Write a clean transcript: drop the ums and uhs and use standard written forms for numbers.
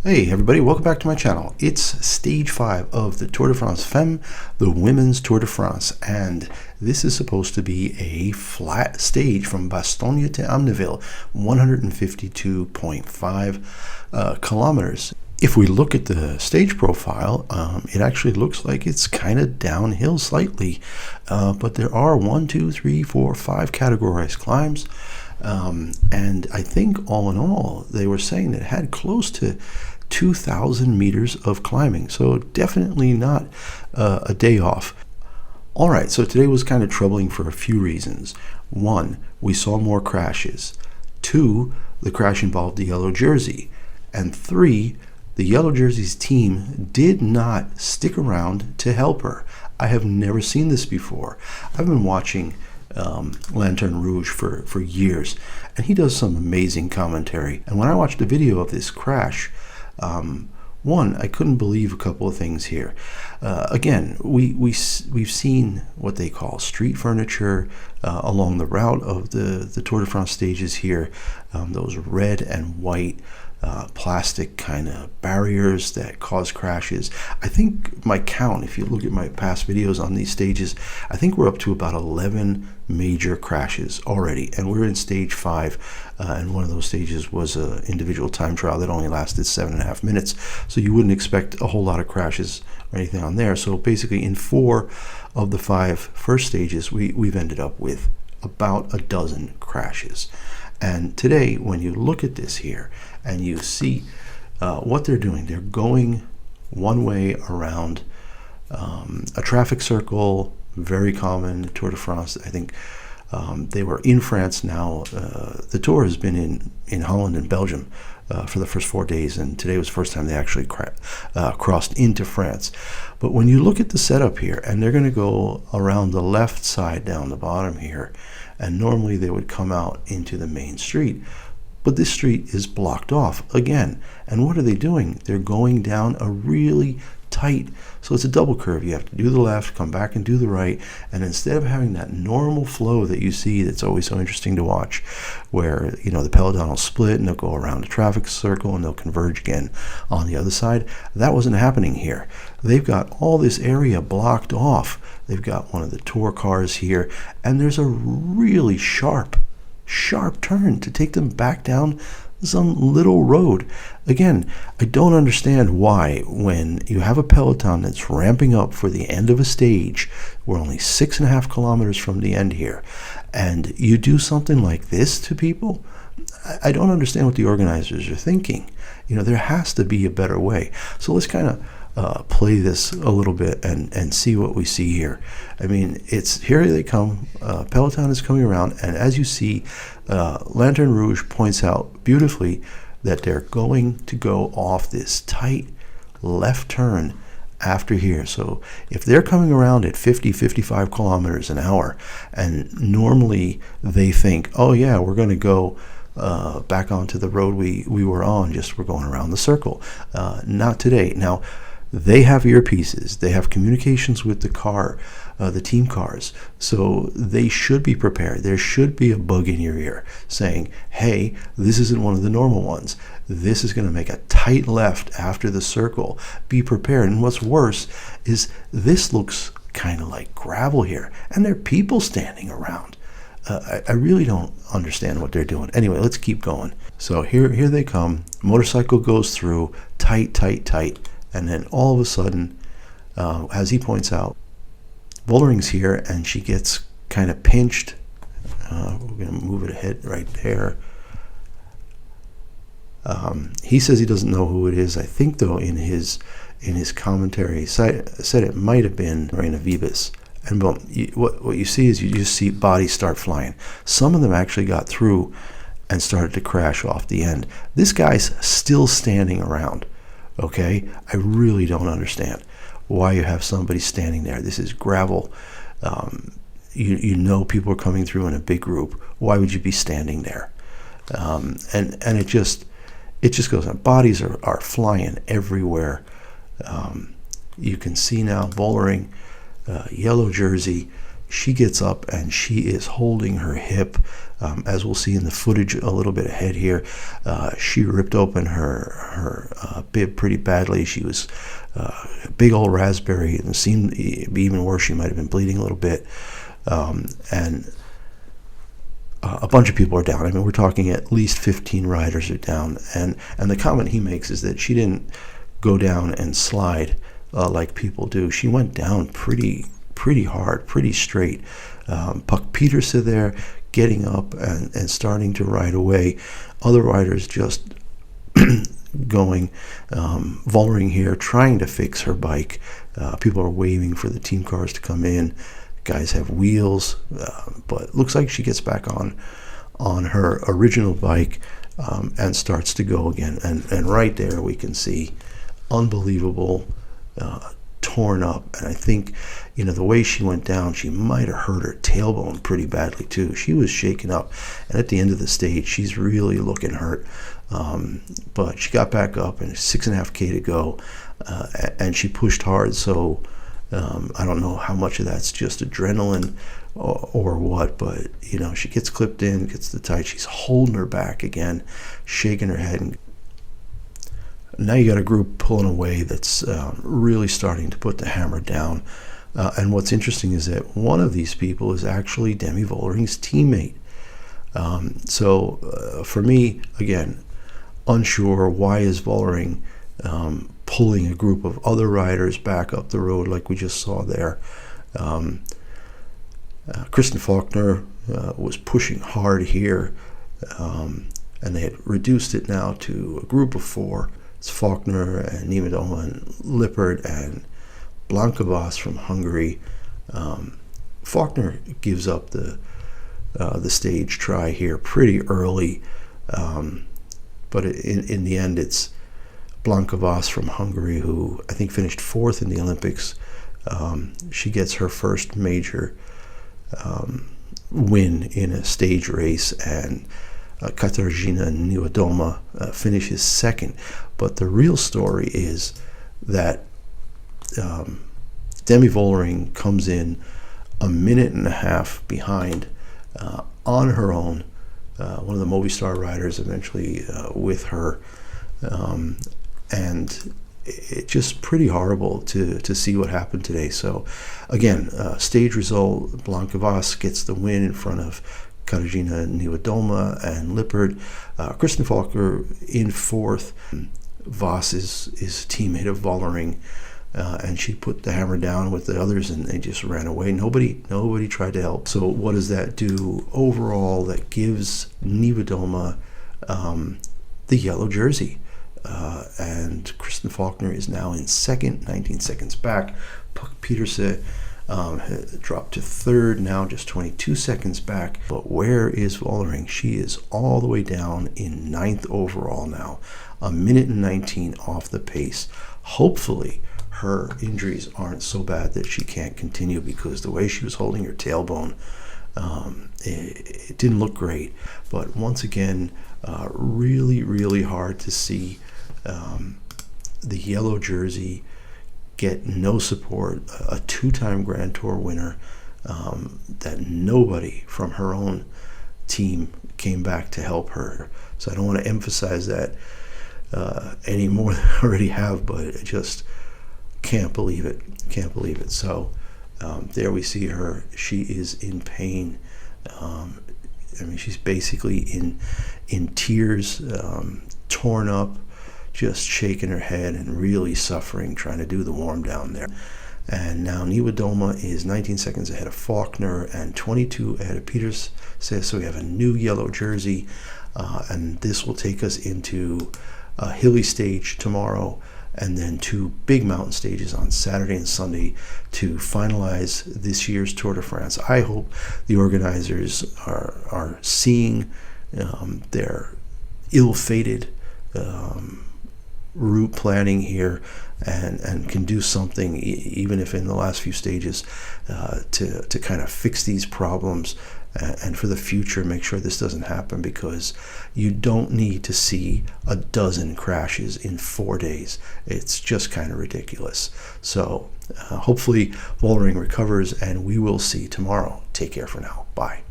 Hey everybody, welcome back to my channel. It's stage 5 of the Tour de France Femme, the women's Tour de France, and this is supposed to be a flat stage from Bastogne to Amneville, 152.5 kilometers. If we look at the stage profile, it actually looks like it's kind of downhill slightly, but there are 1, 2, 3, 4, 5 categorized climbs. And I think all in all, they were saying that it had close to 2,000 meters of climbing, so definitely not a day off. All right, so today was kind of troubling for a few reasons. 1, we saw more crashes. 2, the crash involved the yellow jersey. And 3, the yellow jersey's team did not stick around to help her. I have never seen this before. I've been watching Lanterne Rouge for years, and he does some amazing commentary. And when I watched a video of this crash, one, I couldn't believe a couple of things here. Again, we've seen what they call street furniture along the route of the Tour de France stages here. Those red and white plastic kind of barriers that cause crashes. I think my count, if you look at my past videos on these stages, I think we're up to about 11 major crashes already, and we're in stage 5, and one of those stages was an individual time trial that only lasted 7.5 minutes, so you wouldn't expect a whole lot of crashes or anything on there. So basically in 4 of the 5 first stages, we've ended up with about a dozen crashes. And today, when you look at this here and you see what they're doing, they're going one way around a traffic circle, very common Tour de France. I think they were in France now. The Tour has been in Holland and Belgium for the first 4 days, and today was the first time they actually crossed into France. But when you look at the setup here, and they're going to go around the left side down the bottom here, and normally they would come out into the main street, but this street is blocked off again. And what are they doing? They're going down a really tight, so it's a double curve. You have to do the left, come back and do the right, and instead of having that normal flow that you see that's always so interesting to watch, where the peloton will split and they'll go around a traffic circle and they'll converge again on the other side, that wasn't happening here. They've got all this area blocked off. They've got one of the Tour cars here, and there's a really sharp turn to take them back down some little road. Again, I don't understand why, when you have a peloton that's ramping up for the end of a stage, we're only 6.5 kilometers from the end here, and you do something like this to people. I don't understand what the organizers are thinking. There has to be a better way. So let's kind of play this a little bit and see what we see here. I mean, here they come. Peloton is coming around, and as you see, Lanterne Rouge points out beautifully that they're going to go off this tight left turn after here. So if they're coming around at 50-55 kilometers an hour, and normally they think, oh yeah, we're going to go back onto the road we were on, just we're going around the circle. Not today. Now, they have earpieces, they have communications with the car, the team cars, so they should be prepared. There should be a bug in your ear saying, hey, this isn't one of the normal ones. This is going to make a tight left after the circle. Be prepared. And what's worse is this looks kind of like gravel here, and there are people standing around. I really don't understand what they're doing. Anyway, let's keep going. So here they come. Motorcycle goes through, tight. And then all of a sudden, as he points out, Vollering's here, and she gets kind of pinched. We're going to move it ahead right there. He says he doesn't know who it is. I think, though, in his commentary, he said it might have been Reina Vibas. And boom, what you see is you just see bodies start flying. Some of them actually got through and started to crash off the end. This guy's still standing around. Okay, I really don't understand why you have somebody standing there. This is gravel. You know people are coming through in a big group. Why would you be standing there? And it just goes on. Bodies are flying everywhere. You can see now Vollering, yellow jersey, she gets up and she is holding her hip. As we'll see in the footage a little bit ahead here, she ripped open her bib pretty badly. She was a big old raspberry, and it seemed to be even worse. She might have been bleeding a little bit. And a bunch of people are down. I mean, we're talking at least 15 riders are down. And the comment he makes is that she didn't go down and slide like people do. She went down pretty hard, pretty straight. Puck Petersen there, getting up and starting to ride away. Other riders just going. Vollering here, trying to fix her bike. People are waving for the team cars to come in. Guys have wheels, but it looks like she gets back on her original bike and starts to go again. And right there we can see unbelievable, torn up. And I think, the way she went down, she might have hurt her tailbone pretty badly too. She was shaken up, and at the end of the stage, she's really looking hurt. But she got back up, and 6.5K to go, and she pushed hard. So I don't know how much of that's just adrenaline or what, but she gets clipped in, gets the tight. She's holding her back again, shaking her head. And now you got a group pulling away that's really starting to put the hammer down. And what's interesting is that one of these people is actually Demi Vollering's teammate. So for me, again, unsure why is Vollering pulling a group of other riders back up the road like we just saw there. Kristen Faulkner was pushing hard here, and they had reduced it now to a group of 4. It's Faulkner and Niewiadoma and Lippert and Blankavas from Hungary. Faulkner gives up the stage try here pretty early, but in the end it's Blankavas from Hungary, who I think finished 4th in the Olympics. She gets her first major win in a stage race, and Katarzyna Niewiadoma finishes 2nd. But the real story is that Demi Vollering comes in a minute and a half behind on her own. One of the Movistar riders eventually with her. And it's just pretty horrible to see what happened today. So again, stage result, Blankavas gets the win in front of Katarzyna Niewiadoma and Lippert. Kristen Faulkner in 4th. Voss is a teammate of Vollering, and she put the hammer down with the others, and they just ran away. Nobody tried to help. So what does that do overall? That gives Niewiadoma the yellow jersey. And Kristen Faulkner is now in 2nd, 19 seconds back. Puck Petersen dropped to 3rd, now just 22 seconds back. But where is Vollering? She is all the way down in 9th overall now, a minute and 19 off the pace. Hopefully her injuries aren't so bad that she can't continue, because the way she was holding her tailbone, it didn't look great. But once again, really hard to see the yellow jersey get no support. A 2-time Grand Tour winner, that nobody from her own team came back to help her. So I don't want to emphasize that any more than I already have, but I just can't believe it. So there we see her. She is in pain. She's basically in tears, torn up, just shaking her head and really suffering, trying to do the warm down there. And now Niewiadoma is 19 seconds ahead of Faulkner and 22 ahead of Petersen. So we have a new yellow jersey, and this will take us into a hilly stage tomorrow, and then 2 big mountain stages on Saturday and Sunday to finalize this year's Tour de France. I hope the organizers are seeing their ill-fated route planning here and can do something, even if in the last few stages, to kind of fix these problems and for the future, make sure this doesn't happen, because you don't need to see a dozen crashes in 4 days. It's just kind of ridiculous. So hopefully Vollering recovers, and we will see tomorrow. Take care for now. Bye.